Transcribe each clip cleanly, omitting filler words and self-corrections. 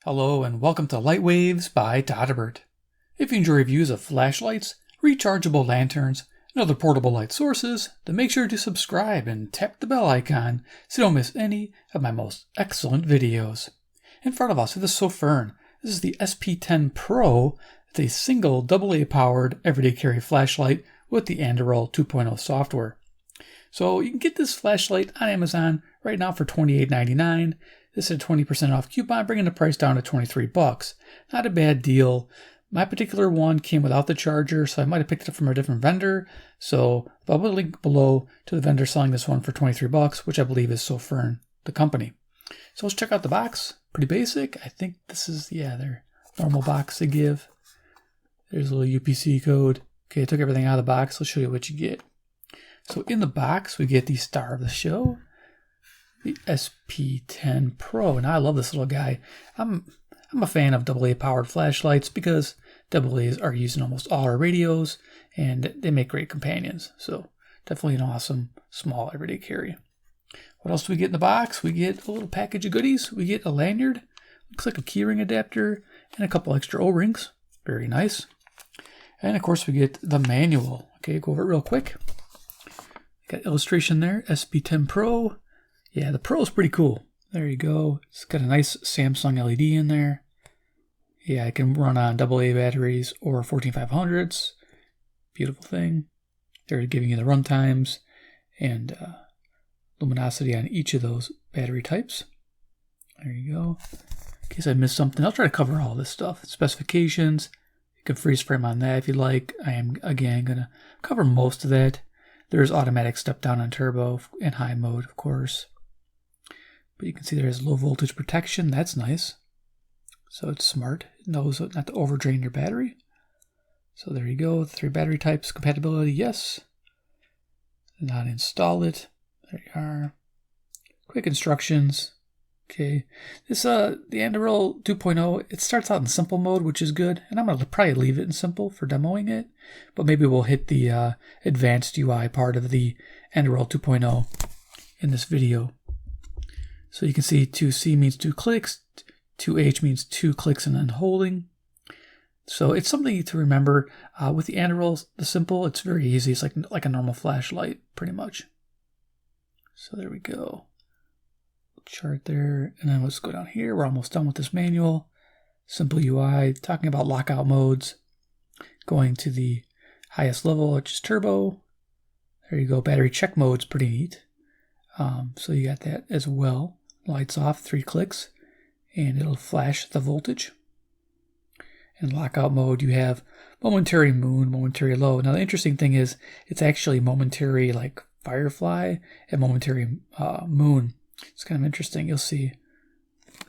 Hello and welcome to Light Waves by todderbert. If you enjoy reviews of flashlights, rechargeable lanterns, and other portable light sources, then make sure to subscribe and tap the bell icon so you don't miss any of my most excellent videos. In front of us is the Sofirn. This is the SP10 Pro. It's a single AA powered everyday carry flashlight with the Anduril 2.0 software. So you can get this flashlight on Amazon right now for $28.99. This is a 20% off coupon, bringing the price down to $23. Not a bad deal. My particular one came without the charger, so I might have picked it up from a different vendor. So I'll put a link below to the vendor selling this one for $23, which I believe is Sofirn, the company. So let's check out the box. Pretty basic. I think this is, their normal box they give. There's a little UPC code. Okay, I took everything out of the box. Let's show you what you get. So in the box, we get the star of the show, the SP10 Pro, and I love this little guy. I'm a fan of AA powered flashlights because AA's are used in almost all our radios, and they make great companions. So definitely an awesome small everyday carry. What else do we get in the box? We get a little package of goodies. We get a lanyard, looks like a keyring adapter, and a couple extra O-rings. Very nice. And of course we get the manual. Okay, go over it real quick. Got illustration there, SP10 Pro. Yeah, the Pro is pretty cool. There you go. It's got a nice Samsung LED in there. Yeah, it can run on AA batteries or 14500s. Beautiful thing. They're giving you the run times and luminosity on each of those battery types. There you go. In case I missed something, I'll try to cover all this stuff. Specifications. You can freeze frame on that if you like. I am, again, going to cover most of that. There's automatic step down on turbo and high mode, of course. But you can see there's low voltage protection. That's nice. So it's smart. It knows not to overdrain your battery. So there you go. 3 battery types. Compatibility, yes. Not install it. There you are. Quick instructions. Okay. This the Anduril 2.0, it starts out in simple mode, which is good. And I'm going to probably leave it in simple for demoing it. But maybe we'll hit the advanced UI part of the Anduril 2.0 in this video. So you can see 2C means 2 clicks, 2H means 2 clicks and then holding. So it's something to remember. With the Anduril, the simple, it's very easy. It's like a normal flashlight, pretty much. So there we go. Chart there, and then let's go down here. We're almost done with this manual. Simple UI, talking about lockout modes. Going to the highest level, which is turbo. There you go. Battery check mode's pretty neat. So you got that as well. Lights off, 3 clicks, and it'll flash the voltage. In lockout mode, you have momentary moon, momentary low. Now the interesting thing is, it's actually momentary like firefly and momentary moon. It's kind of interesting. You'll see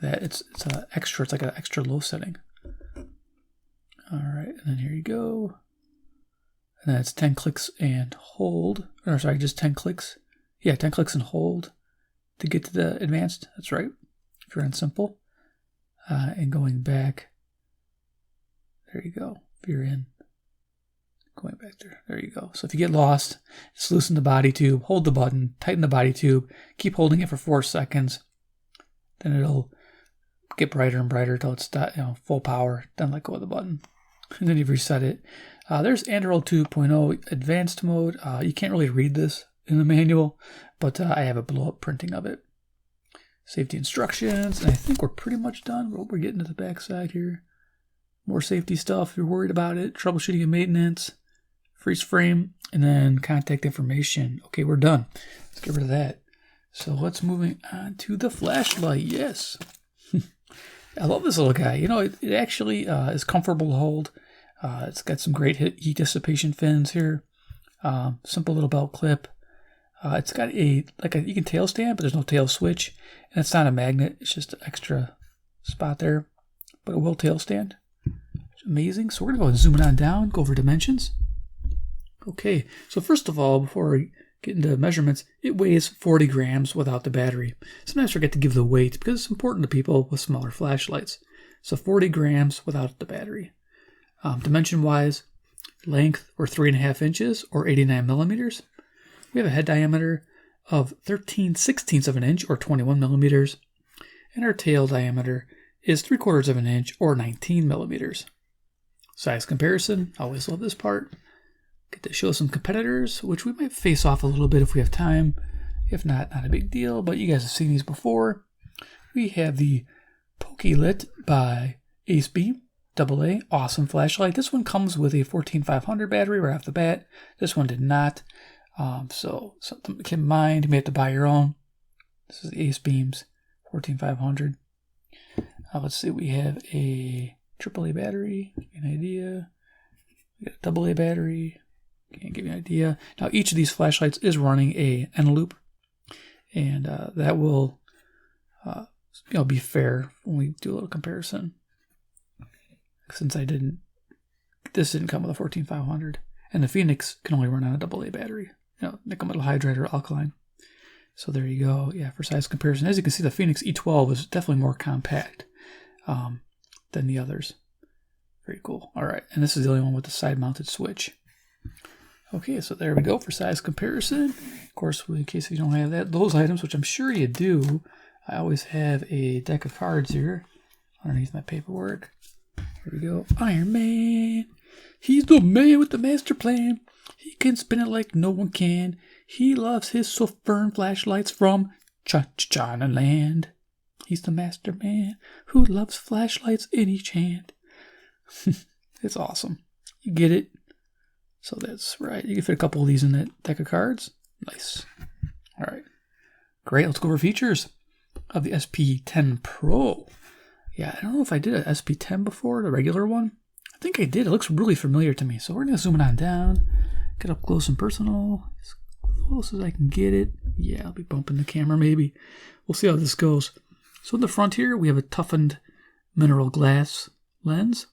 that it's like an extra low setting. All right, and then here you go. And then it's 10 clicks and hold. Or sorry, just 10 clicks. Yeah, 10 clicks and hold to get to the advanced. That's right. If you're on simple. And going back. There you go. If you're in. Going back there you go. So if you get lost, just loosen the body tube, hold the button, tighten the body tube, keep holding it for 4 seconds. Then it'll get brighter and brighter until it's full power. Then let go of the button. And then you reset it. There's Anduril 2.0 advanced mode. You can't really read this in the manual, but I have a blow-up printing of it. Safety instructions, and I think we're pretty much done. We're getting to the back side here. More safety stuff if you're worried about it. Troubleshooting and maintenance. Freeze frame, and then contact information. Okay, we're done. Let's get rid of that. So let's moving on to the flashlight. Yes. I love this little guy. It actually is comfortable to hold. It's got some great heat dissipation fins here. Simple little belt clip. It's got you can tail stand, but there's no tail switch. And it's not a magnet. It's just an extra spot there. But it will tail stand. It's amazing. So we're going to go and zoom it on down, go over dimensions. Okay, so first of all, before we get into measurements, it weighs 40 grams without the battery. Sometimes I forget to give the weight because it's important to people with smaller flashlights. So 40 grams without the battery. Dimension-wise, length or 3.5 inches or 89 millimeters. We have a head diameter of 13/16 of an inch or 21 millimeters. And our tail diameter is 3/4 of an inch or 19 millimeters. Size comparison, always love this part. Get to show some competitors, which we might face off a little bit if we have time. If not, not a big deal, but you guys have seen these before. We have the Pokelit by ACEBEAM AA, awesome flashlight. This one comes with a 14500 battery right off the bat. This one did not. So something to keep in mind, you may have to buy your own. This is the ACEBEAM's 14500. Let's see, we have a AAA battery, give you an idea. We got a AA battery, can't give you an idea. Now each of these flashlights is running a N loop, and that will be fair when we do a little comparison. Since this didn't come with a 14500, and the Phoenix can only run on a AA battery, nickel metal hydride or alkaline. So there you go. Yeah, for size comparison, as you can see, the Phoenix E12 is definitely more compact than the others. Very cool. All right, and this is the only one with the side-mounted switch. Okay, so there we go for size comparison. Of course, in case you don't have those items, which I'm sure you do, I always have a deck of cards here underneath my paperwork. Here we go. Iron Man. He's the man with the master plan. He can spin it like no one can. He loves his Sofirn flashlights from China land. He's the master man who loves flashlights in each hand. It's awesome. You get it? So that's right. You can fit a couple of these in that deck of cards. Nice. All right. Great. Let's go over features of the SP10 Pro. Yeah, I don't know if I did an SP10 before, the regular one. I think I did. It looks really familiar to me. So we're going to zoom it on down. Get up close and personal. As close as I can get it. Yeah, I'll be bumping the camera maybe. We'll see how this goes. So in the front here, we have a toughened mineral glass lens.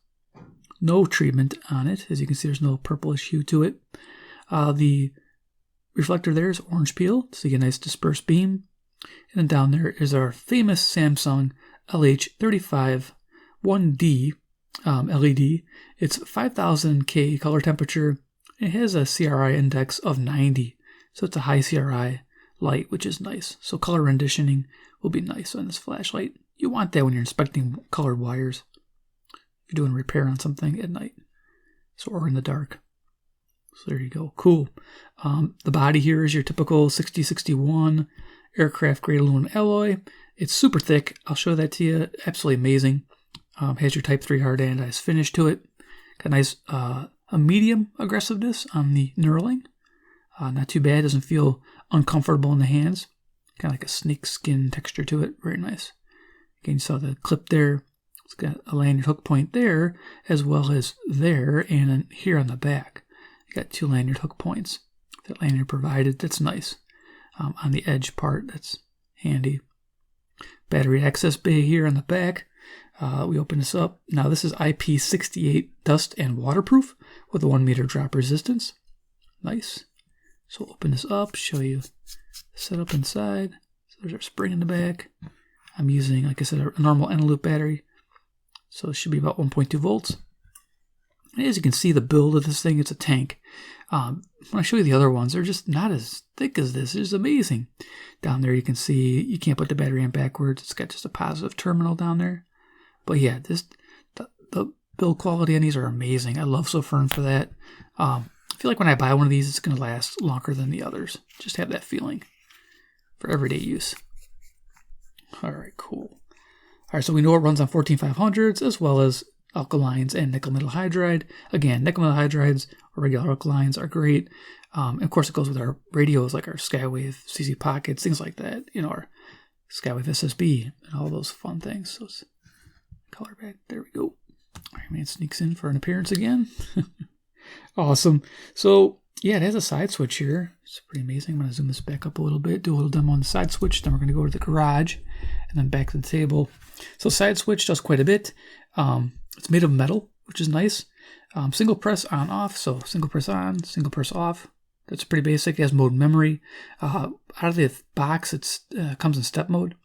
No treatment on it. As you can see, there's no purplish hue to it. The reflector there is orange peel, so you get a nice dispersed beam. And then down there is our famous Samsung LH35 1D LED. It's 5000K color temperature. It has a CRI index of 90, so it's a high CRI light, which is nice. So color renditioning will be nice on this flashlight. You want that when you're inspecting colored wires, if you're doing repair on something at night, or in the dark. So there you go. Cool. The body here is your typical 6061 aircraft grade aluminum alloy. It's super thick. I'll show that to you. Absolutely amazing. Has your Type 3 hard anodized finish to it. Got a nice a medium aggressiveness on the knurling. Not too bad. Doesn't feel uncomfortable in the hands. Kind of like a snake skin texture to it. Very nice. Again, you saw the clip there. It's got a lanyard hook point there, as well as there, and then here on the back. You got 2 lanyard hook points. That lanyard provided. That's nice. On the edge part, that's handy. Battery access bay here on the back. We open this up. Now this is IP68 dust and waterproof with a 1 meter drop resistance. Nice. So we'll open this up, show you the setup inside. So there's our spring in the back. I'm using, like I said, a normal N loop battery. So it should be about 1.2 volts. And as you can see, the build of this thing, it's a tank. When I show you the other ones, they're just not as thick as this. It's amazing. Down there you can see you can't put the battery in backwards. It's got just a positive terminal down there. But yeah, the build quality on these are amazing. I love Sofirn for that. I feel like when I buy one of these, it's going to last longer than the others. Just have that feeling for everyday use. All right, cool. All right, so we know it runs on 14500s as well as alkalines and nickel metal hydride. Again, nickel metal hydrides or regular alkalines are great. Of course, it goes with our radios like our Skywave CC Pockets, things like that. Our Skywave SSB and all those fun things. So it's color back. There we go. Iron Man sneaks in for an appearance again. Awesome. So yeah, it has a side switch here. It's pretty amazing. I'm going to zoom this back up a little bit, do a little demo on the side switch. Then we're going to go to the garage and then back to the table. So side switch does quite a bit. It's made of metal, which is nice. Single press on off. So single press on, single press off. That's pretty basic. It has mode memory. Out of the box, it comes in step mode.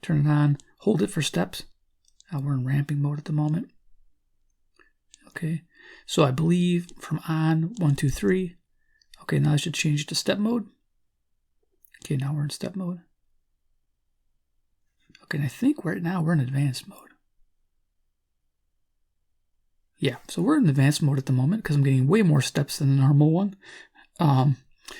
Turn it on, hold it for steps. We're in ramping mode at the moment. Okay, so I believe from on, 1, 2, 3. Okay, now I should change it to step mode. Okay, now we're in step mode. Okay, and I think right now we're in advanced mode. Yeah, so we're in advanced mode at the moment because I'm getting way more steps than the normal one.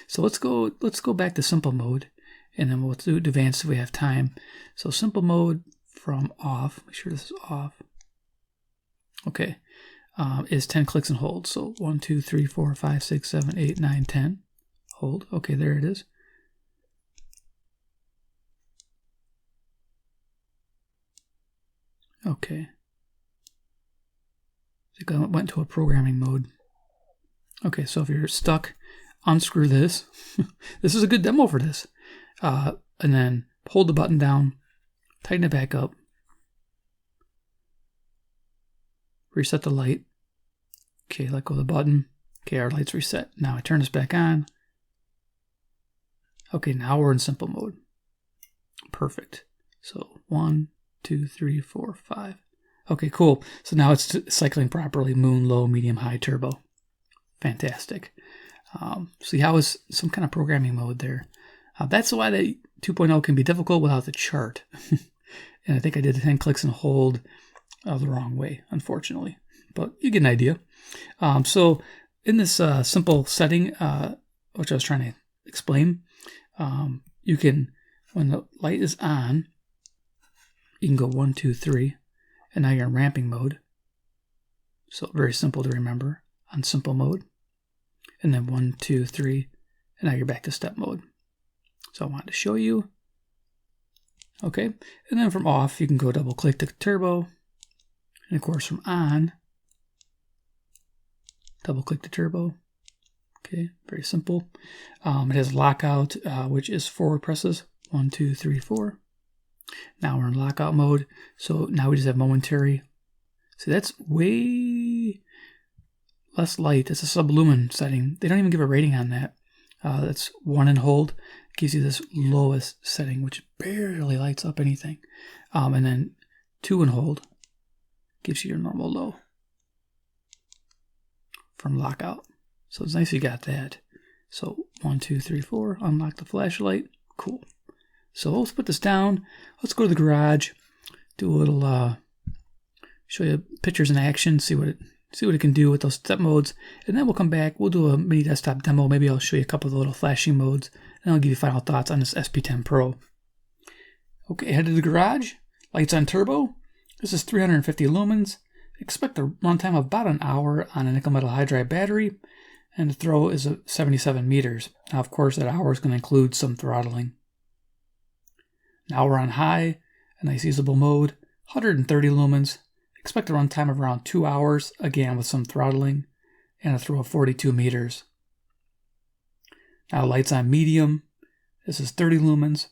So let's go back to simple mode, and then we'll do advanced if we have time. So simple mode from off, make sure this is off. Okay, is 10 clicks and hold. So 1, 2, 3, 4, 5, 6, 7, 8, 9, 10. Hold. Okay, there it is. Okay. I think I went to a programming mode. Okay, so if you're stuck, unscrew this. This is a good demo for this. And then hold the button down, tighten it back up, reset the light. Okay, let go of the button. Okay, our light's reset. Now I turn this back on. Okay, now we're in simple mode. Perfect. So 1, 2, 3, 4, 5. Okay, cool. So now it's cycling properly. Moon, low, medium, high, turbo. Fantastic. See how is some kind of programming mode there. That's why the 2.0 can be difficult without the chart. And I think I did the 10 clicks and hold the wrong way, unfortunately. But you get an idea. So in this simple setting, which I was trying to explain, you can, when the light is on, you can go 1, 2, 3, and now you're in ramping mode. So very simple to remember on simple mode. And then 1, 2, 3, and now you're back to step mode. So I wanted to show you. Okay, and then from off, you can go double click to turbo. And of course from on, double click to turbo. Okay, very simple. It has lockout, which is forward presses. 1, 2, 3, 4. Now we're in lockout mode. So now we just have momentary. See, that's way less light. It's a sub-lumen setting. They don't even give a rating on that. That's 1 and hold. It gives you this lowest setting, which barely lights up anything. And then 2 and hold gives you your normal low from lockout. So it's nice you got that. So 1, 2, 3, 4. Unlock the flashlight. Cool. So let's put this down. Let's go to the garage. Do a little show you pictures in action. See what it can do with those step modes, and then we'll come back. We'll do a mini desktop demo. Maybe I'll show you a couple of the little flashing modes, and I'll give you final thoughts on this SP10 Pro. Okay, head to the garage. Lights on turbo. This is 350 lumens. Expect a runtime of about an hour on a nickel metal hydride battery, and the throw is 77 meters. Now, of course, that hour is going to include some throttling. Now we're on high, a nice usable mode, 130 lumens. Expect a runtime of around 2 hours, again with some throttling, and a throw of 42 meters. Now lights on medium. This is 30 lumens.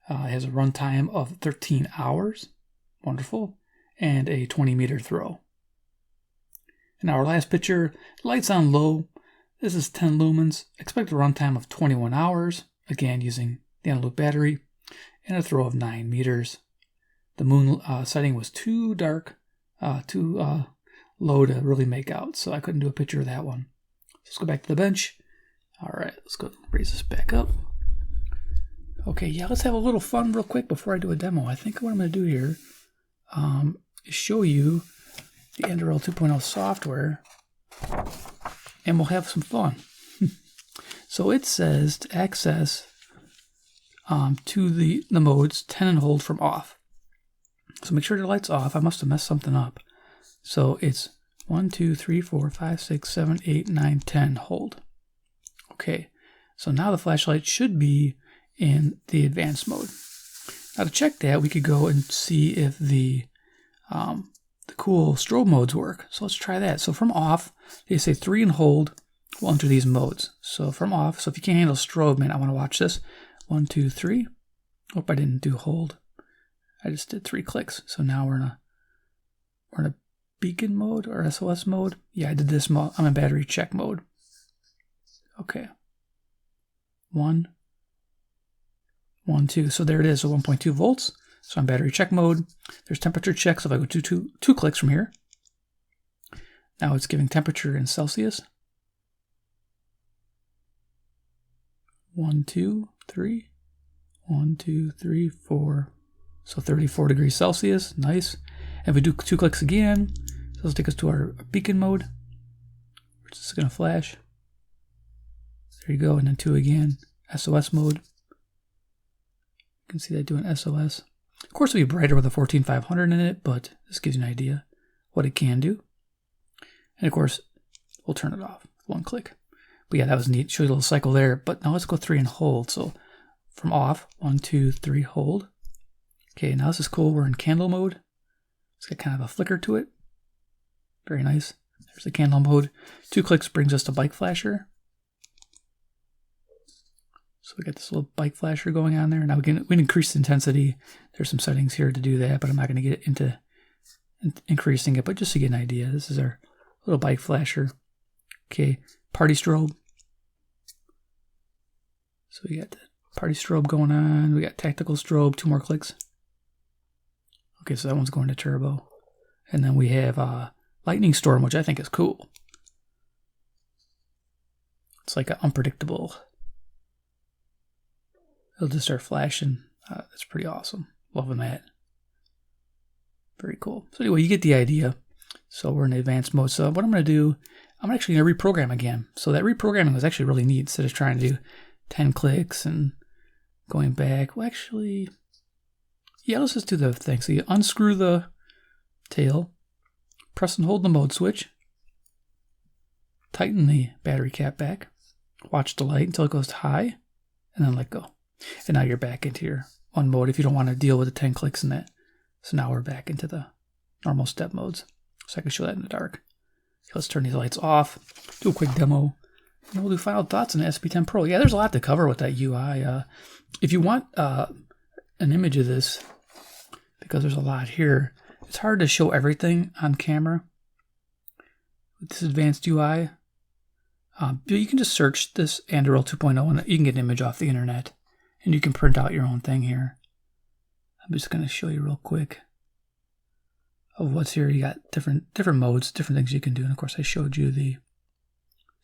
It has a runtime of 13 hours. Wonderful. And a 20 meter throw. And our last picture, lights on low. This is 10 lumens. Expect a runtime of 21 hours, again using the analog battery, and a throw of 9 meters. The moon setting was too dark, too low to really make out, so I couldn't do a picture of that one. Let's go back to the bench. All right, let's go raise this back up. Okay, yeah, let's have a little fun real quick before I do a demo. I think what I'm going to do here is show you the Anduril 2.0 software, and we'll have some fun. So it says to access to the modes 10 and hold from off. So make sure the light's off. I must have messed something up. So it's 1, 2, 3, 4, 5, 6, 7, 8, 9, 10, hold. Okay, so now the flashlight should be in the advanced mode. Now to check that, we could go and see if the cool strobe modes work. So let's try that. So from off, they say 3 and hold. We'll enter these modes. So from off, so if you can't handle strobe, man, I want to watch this. 1, 2, 3. Hope I didn't do hold. I just did 3 clicks. So now we're in a beacon mode or SOS mode. Yeah, I did this mode. I'm in battery check mode. Okay. 1, 1, 2. So there it is. So 1.2 volts. So I'm battery check mode. There's temperature check. So if I go two clicks from here, now it's giving temperature in Celsius. 1, 2, 3. 1, 2, 3, 4. So 34 degrees Celsius. Nice. And if we do 2 clicks again, So let's take us to our beacon mode. We're just going to flash. There you go, and then 2 again. SOS mode. You can see that doing SOS. Of course, it'll be brighter with a 14500 in it, but this gives you an idea what it can do. And of course, we'll turn it off with 1 click. But yeah, that was neat. Show you a little cycle there. But now let's go 3 and hold. So from off, 1, 2, 3, hold. Okay, now this is cool. We're in candle mode. It's got kind of a flicker to it. Very nice. There's the candle mode. 2 clicks brings us to bike flasher. So we got this little bike flasher going on there. Now we can increase the intensity. There's some settings here to do that, but I'm not going to get into increasing it, but just to get an idea. This is our little bike flasher. Okay, party strobe. So we got the party strobe going on. We got tactical strobe, 2 more clicks. Okay, so that one's going to turbo. And then we have lightning storm, which I think is cool. It's like an unpredictable. It'll just start flashing. That's pretty awesome. Loving that. Very cool. So anyway, you get the idea. So we're in advanced mode. So what I'm going to do, I'm actually going to reprogram again. So that reprogramming was actually really neat. Instead of trying to do 10 clicks and going back. Well, actually, yeah, let's just do the thing. So you unscrew the tail, press and hold the mode switch, tighten the battery cap back, watch the light until it goes to high, and then let go. And now you're back into your 1 mode if you don't want to deal with the 10 clicks in that. So now we're back into the normal step modes. So I can show that in the dark. Okay, let's turn these lights off, do a quick demo, and we'll do final thoughts on the SP10 Pro. Yeah, there's a lot to cover with that UI. If you want an image of this, because there's a lot here, it's hard to show everything on camera with this advanced UI. You can just search this Anduril 2.0 and you can get an image off the internet. And you can print out your own thing here. I'm just going to show you real quick of what's here. You got different modes, different things you can do. And of course, I showed you the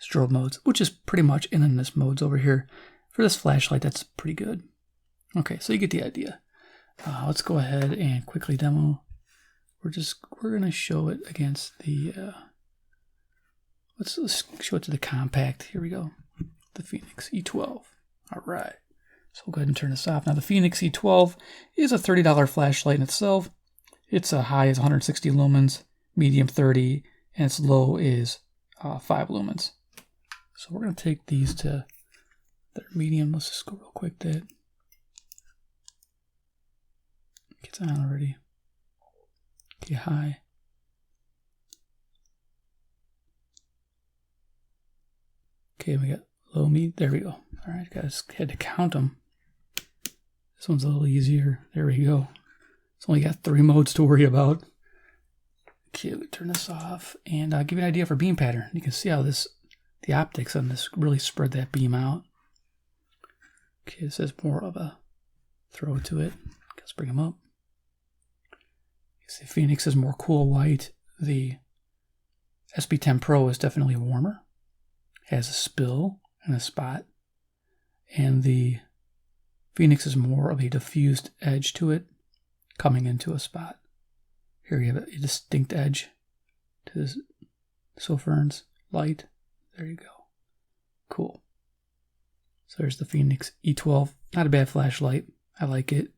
strobe modes, which is pretty much in this modes over here. For this flashlight, that's pretty good. Okay, so you get the idea. Let's go ahead and quickly demo. We're going to show it against the. Let's show it to the compact. Here we go. The Phoenix E12. All right. So we'll go ahead and turn this off. Now the Phoenix E12 is a $30 flashlight in itself. Its high is 160 lumens, medium 30, and its low is 5 lumens. So we're going to take these to their medium. Let's just go real quick. That gets on already. Okay, high. Okay, we got low, medium. There we go. All right, guys, had to count them. This one's a little easier. There we go. It's only got 3 modes to worry about. Okay, let me turn this off and I'll give you an idea for beam pattern. You can see how the optics on this really spread that beam out. Okay, this has more of a throw to it. Let's bring them up. You see Phoenix is more cool white. The SP10 Pro is definitely warmer. Has a spill and a spot. And the Phoenix is more of a diffused edge to it, coming into a spot. Here you have a distinct edge to this Sofirn's light. There you go. Cool. So there's the Phoenix E12. Not a bad flashlight. I like it.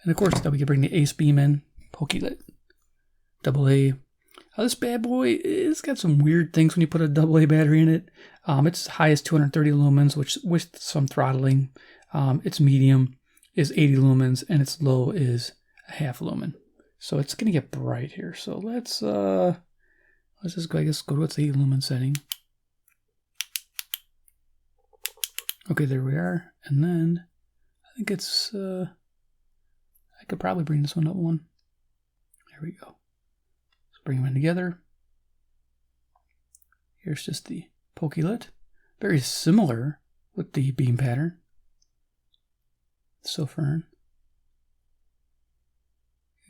And of course, now we can bring the ACEBEAM Pokelit AA. This bad boy, it's got some weird things when you put a AA battery in it. Its high is 230 lumens, which with some throttling. Its medium is 80 lumens, and its low is a half lumen. So it's going to get bright here. So let's just go, I guess, go to its 80 lumen setting. Okay, there we are. And then I think it's, I could probably bring this one up 1. There we go. Let's bring them in together. Here's just the Pokelit. Very similar with the beam pattern. Sofirn.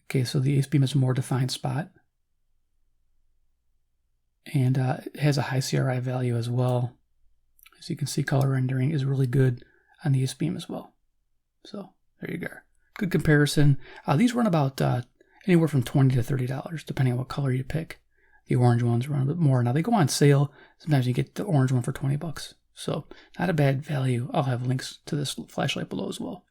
Okay, so the ACEBEAM is a more defined spot. And it has a high CRI value as well. As you can see, color rendering is really good on the ACEBEAM as well. So there you go. Good comparison. These run about anywhere from $20 to $30, depending on what color you pick. The orange ones run a bit more. Now they go on sale. Sometimes you get the orange one for 20 bucks. So not a bad value. I'll have links to this flashlight below as well.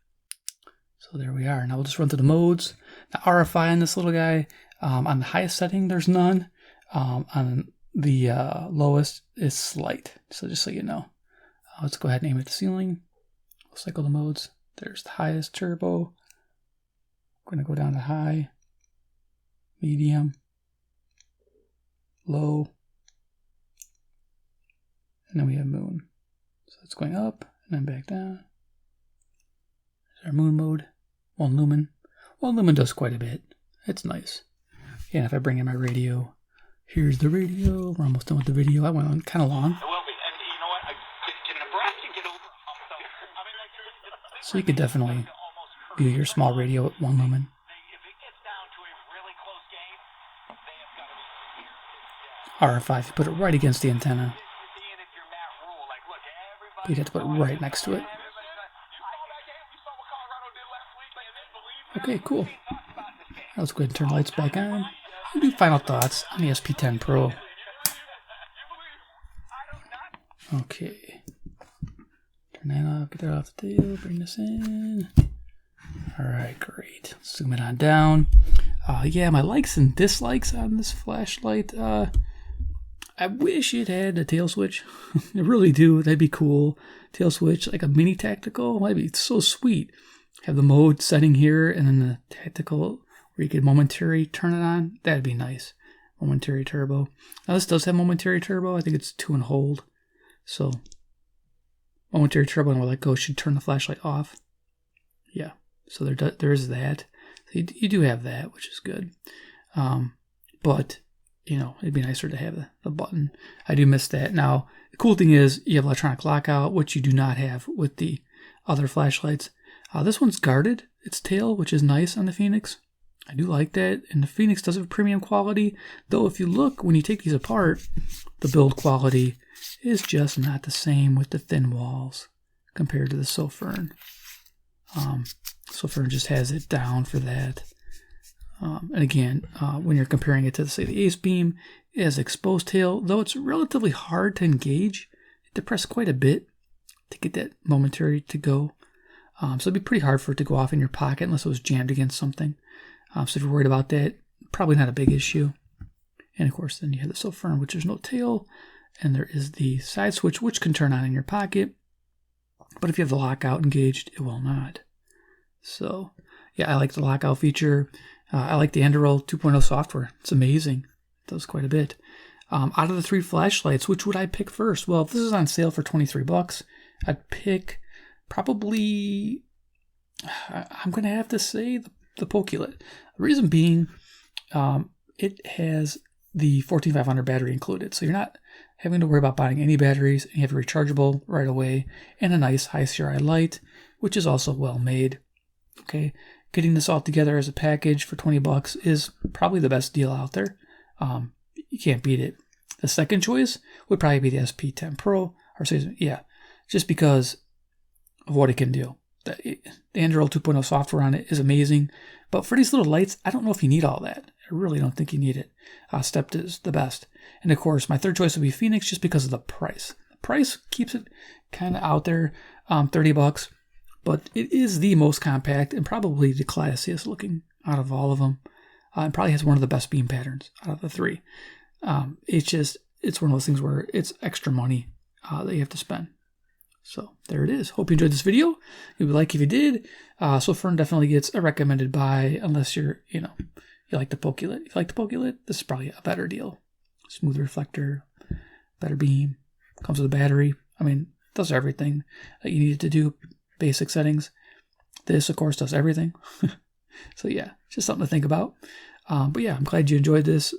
So there we are. Now we'll just run through the modes. The RFI on this little guy, on the highest setting, there's none. On the lowest is slight. So just so you know. Let's go ahead and aim at the ceiling. We'll cycle the modes. There's the highest turbo. We're going to go down to high, medium, low, and then we have moon. So it's going up and then back down. There's our moon mode. One lumen. One lumen does quite a bit. It's nice. Yeah, if I bring in my radio, here's the radio. We're almost done with the video. I went on kind of long. So you could definitely view your small radio at one lumen. RF5, if you put it right against the antenna, you'd have to put it right next to it. Okay, cool. Let's go ahead and turn the lights back on and do final thoughts on the SP10 Pro. Okay. Turn that off, get that off the tail, bring this in. Alright, great. Zoom it on down. Yeah, my likes and dislikes on this flashlight. I wish it had a tail switch. I really do. That'd be cool. Tail switch, like a mini tactical. That'd be so sweet. Have the mode setting here and then the tactical where you could momentary turn it on. That'd be nice. Momentary turbo. Now this does have momentary turbo. I think it's 2 and hold. So momentary turbo and we'll let go should turn the flashlight off. Yeah. So there is that. So you do have that, which is good. But you know, it'd be nicer to have the button. I do miss that. Now, the cool thing is you have electronic lockout, which you do not have with the other flashlights. This one's guarded, its tail, which is nice on the Phoenix. I do like that. And the Phoenix does have premium quality, though if you look, when you take these apart, the build quality is just not the same with the thin walls compared to the Sofirn. Sofirn just has it down for that. And again, when you're comparing it to, say, the ACEBEAM, it has exposed tail, though it's relatively hard to engage. It depresses quite a bit to get that momentary to go. So it'd be pretty hard for it to go off in your pocket unless it was jammed against something. So if you're worried about that, probably not a big issue. And of course, then you have the Sofirn, which there's no tail, and there is the side switch, which can turn on in your pocket. But if you have the lockout engaged, it will not. So yeah, I like the lockout feature. I like the Anduril 2.0 software. It's amazing. It does quite a bit. Out of the 3 flashlights, which would I pick first? Well, if this is on sale for 23 bucks, I'd pick probably, I'm going to have to say the Pokelit. The reason being, it has the 14500 battery included. So you're not having to worry about buying any batteries. And you have a rechargeable right away and a nice high CRI light, which is also well made. Okay. Getting this all together as a package for 20 bucks is probably the best deal out there. You can't beat it. The second choice would probably be the SP10 Pro, or yeah, just because of what it can do. The Anduril 2.0 software on it is amazing, but for these little lights, I don't know if you need all that. I really don't think you need it. Stepped is the best. And of course, my third choice would be Phoenix just because of the price. The price keeps it kind of out there, 30 bucks. But it is the most compact and probably the classiest looking out of all of them. It probably has one of the best beam patterns out of the 3. It's one of those things where it's extra money that you have to spend. So there it is. Hope you enjoyed this video. It would like if you did. Sofirn definitely gets a recommended buy unless you like the Pokelit. If you like the Pokelit, this is probably a better deal. Smooth reflector, better beam, comes with a battery. I mean, does everything that you needed to do. Basic settings. This, of course, does everything. So yeah, just something to think about. But yeah, I'm glad you enjoyed this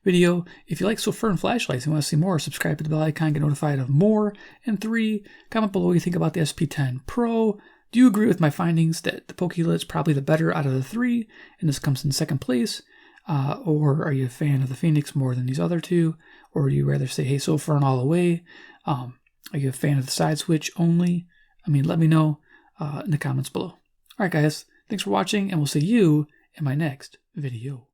video. If you like Sofirn flashlights and want to see more, subscribe to the bell icon, get notified of more. And 3, comment below what you think about the SP10 Pro. Do you agree with my findings that the Pokelit is probably the better out of the 3, and this comes in second place? Or are you a fan of the Phoenix more than these other 2? Or would you rather say, hey, Sofirn all the way? Are you a fan of the side switch only? I mean, let me know in the comments below. All right, guys. Thanks for watching, and we'll see you in my next video.